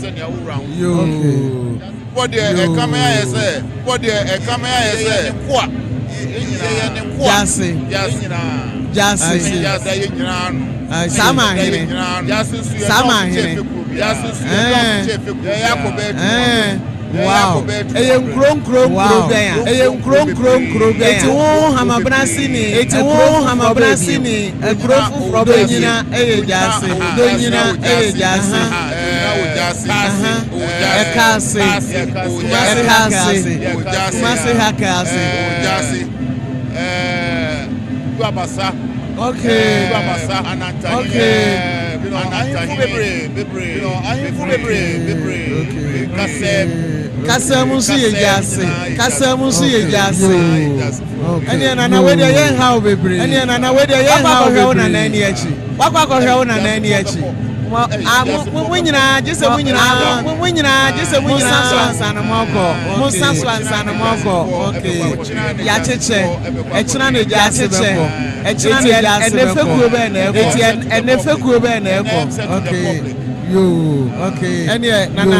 send your round. What the camera say? What the camera say? Wow. Eti wo hamabrasini. Ekrofu donyina jase. Okay. Kasamusu ye jase. Eni na we dey yen how bebre. Wakwa na nani echi. Munyina jise munyina okay ya cheche echina ne jase beko enefekuo be na eko okay yo okay eni nana